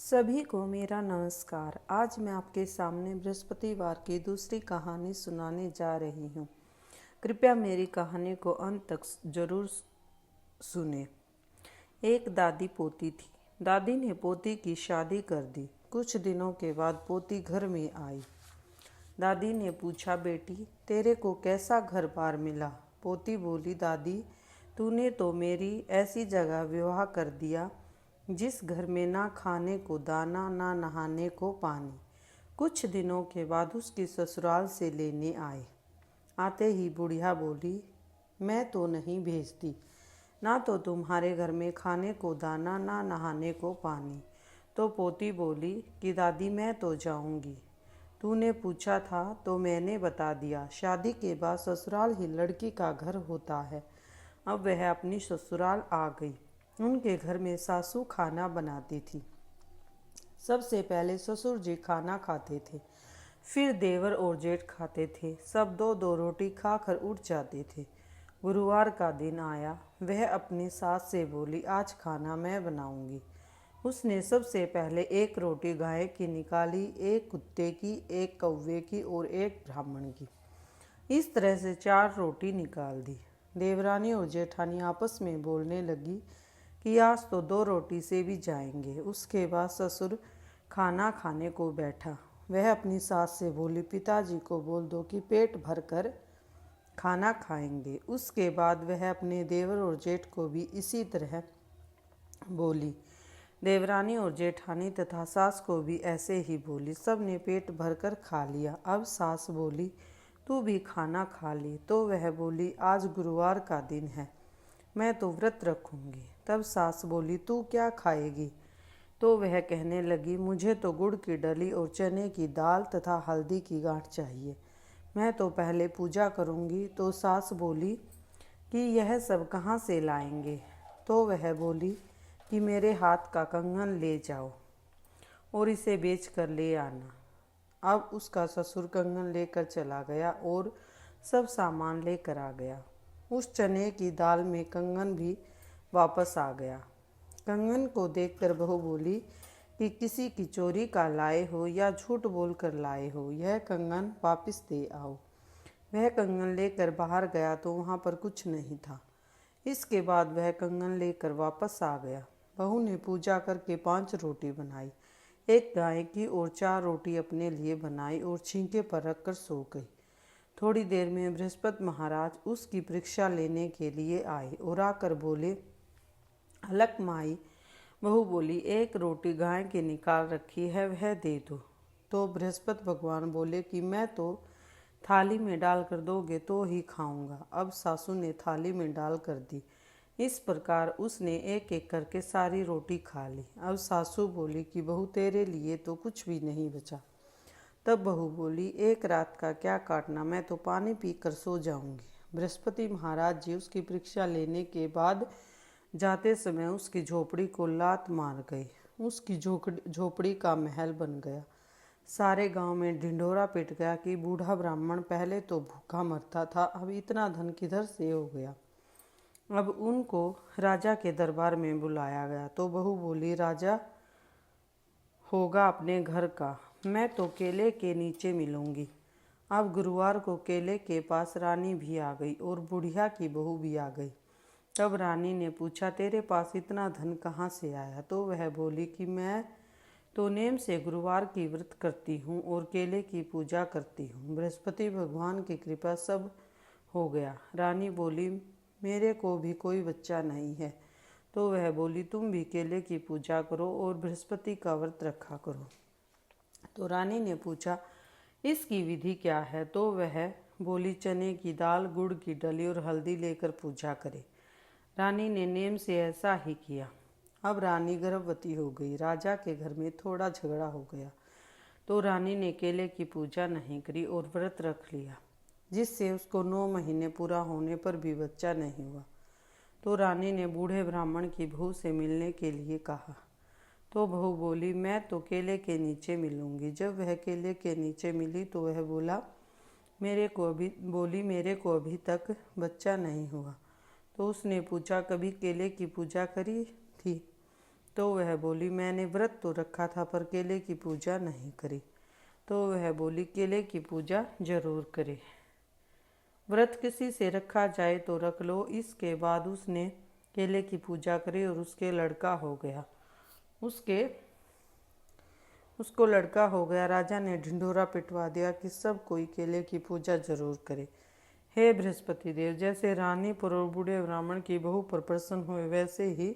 सभी को मेरा नमस्कार। आज मैं आपके सामने बृहस्पतिवार की दूसरी कहानी सुनाने जा रही हूँ। कृपया मेरी कहानी को अंत तक जरूर सुने। एक दादी पोती थी। दादी ने पोती की शादी कर दी। कुछ दिनों के बाद पोती घर में आई। दादी ने पूछा, बेटी तेरे को कैसा घर बार मिला? पोती बोली, दादी तूने तो मेरी ऐसी जगह विवाह कर दिया जिस घर में ना खाने को दाना ना नहाने को पानी। कुछ दिनों के बाद उसकी ससुराल से लेने आए। आते ही बुढ़िया बोली, मैं तो नहीं भेजती, ना तो तुम्हारे घर में खाने को दाना ना नहाने को पानी। तो पोती बोली कि दादी मैं तो जाऊंगी, तूने पूछा था तो मैंने बता दिया। शादी के बाद ससुराल ही लड़की का घर होता है। अब वह अपनी ससुराल आ गई। उनके घर में सासू खाना बनाती थी। सबसे पहले ससुर जी खाना खाते थे, फिर देवर और जेठ खाते थे। सब दो दो रोटी खाकर उठ जाते थे। गुरुवार का दिन आया। वह अपनी सास से बोली, आज खाना मैं बनाऊंगी। उसने सबसे पहले एक रोटी गाय की निकाली, एक कुत्ते की, एक कौवे की और एक ब्राह्मण की। इस तरह से 4 रोटी निकाल दी। देवरानी और जेठानी आपस में बोलने लगी कि आज तो 2 रोटी से भी जाएंगे। उसके बाद ससुर खाना खाने को बैठा। वह अपनी सास से बोली, पिताजी को बोल दो कि पेट भर कर खाना खाएंगे। उसके बाद वह अपने देवर और जेठ को भी इसी तरह बोली। देवरानी और जेठानी तथा सास को भी ऐसे ही बोली। सब ने पेट भरकर खा लिया। अब सास बोली, तू भी खाना खा ली। तो वह बोली, आज गुरुवार का दिन है, मैं तो व्रत रखूंगी। तब सास बोली, तू क्या खाएगी? तो वह कहने लगी, मुझे तो गुड़ की डली और चने की दाल तथा हल्दी की गांठ चाहिए, मैं तो पहले पूजा करूंगी। तो सास बोली कि यह सब कहाँ से लाएंगे? तो वह बोली कि मेरे हाथ का कंगन ले जाओ और इसे बेच कर ले आना। अब उसका ससुर कंगन लेकर चला गया और सब सामान लेकर आ गया। उस चने की दाल में कंगन भी वापस आ गया। कंगन को देखकर बहू बोली कि किसी की चोरी का लाए हो या झूठ बोलकर लाए हो, यह कंगन वापस दे आओ। वह कंगन लेकर बाहर गया तो वहाँ पर कुछ नहीं था। इसके बाद वह कंगन लेकर वापस आ गया। बहू ने पूजा करके 5 रोटी बनाई, एक गाय की और 4 रोटी अपने लिए बनाई और छींके पर रखकर सो गई। थोड़ी देर में बृहस्पति महाराज उसकी परीक्षा लेने के लिए आए और आकर बोले, अलक माई। बहू बोली, एक रोटी गाय की निकाल रखी है, वह दे दो। तो बृहस्पति भगवान बोले कि मैं तो थाली में डाल कर दोगे तो ही खाऊंगा। अब सासू ने थाली में डाल कर दी। इस प्रकार उसने एक एक करके सारी रोटी खा ली। अब सासू बोली कि बहू तेरे लिए तो कुछ भी नहीं बचा। तब बहू बोली, एक रात का क्या काटना, मैं तो पानी पी कर सो जाऊंगी। बृहस्पति महाराज जी उसकी परीक्षा लेने के बाद जाते समय उसकी झोपड़ी को लात मार गई। उसकी झोपड़ी का महल बन गया। सारे गांव में ढिंढोरा पिट गया कि बूढ़ा ब्राह्मण पहले तो भूखा मरता था, अब इतना धन किधर से हो गया। अब उनको राजा के दरबार में बुलाया गया। तो बहू बोली, राजा होगा अपने घर का, मैं तो केले के नीचे मिलूंगी। अब गुरुवार को केले के पास रानी भी आ गई और बुढ़िया की बहू भी आ गई। तब रानी ने पूछा, तेरे पास इतना धन कहाँ से आया? तो वह बोली कि मैं तो नेम से गुरुवार की व्रत करती हूँ और केले की पूजा करती हूँ। बृहस्पति भगवान की कृपा सब हो गया। रानी बोली, मेरे को भी कोई बच्चा नहीं है। तो वह बोली, तुम भी केले की पूजा करो और बृहस्पति का व्रत रखा करो। तो रानी ने पूछा, इसकी विधि क्या है? तो वह बोली, चने की दाल, गुड़ की डली और हल्दी लेकर पूजा करे। रानी ने नेम से ऐसा ही किया। अब रानी गर्भवती हो गई। राजा के घर में थोड़ा झगड़ा हो गया तो रानी ने केले की पूजा नहीं करी और व्रत रख लिया, जिससे उसको 9 महीने पूरा होने पर भी बच्चा नहीं हुआ। तो रानी ने बूढ़े ब्राह्मण की बहू से मिलने के लिए कहा। तो बहू बोली, मैं तो केले के नीचे मिलूंगी। जब वह केले के नीचे मिली तो वह मेरे को अभी तक बच्चा नहीं हुआ। तो उसने पूछा, कभी केले की पूजा करी थी? तो वह बोली, मैंने व्रत तो रखा था पर केले की पूजा नहीं करी। तो वह बोली, केले की पूजा जरूर करे। व्रत किसी से रखा जाए तो रख लो। इसके बाद उसने केले की पूजा करी और उसके लड़का हो गया। उसको लड़का हो गया। राजा ने ढिंढोरा पिटवा दिया कि सब कोई केले की पूजा जरूर करे। हे बृहस्पति देव, जैसे रानीपुर और बूढ़े ब्राह्मण की बहू पर प्रसन्न हुए, वैसे ही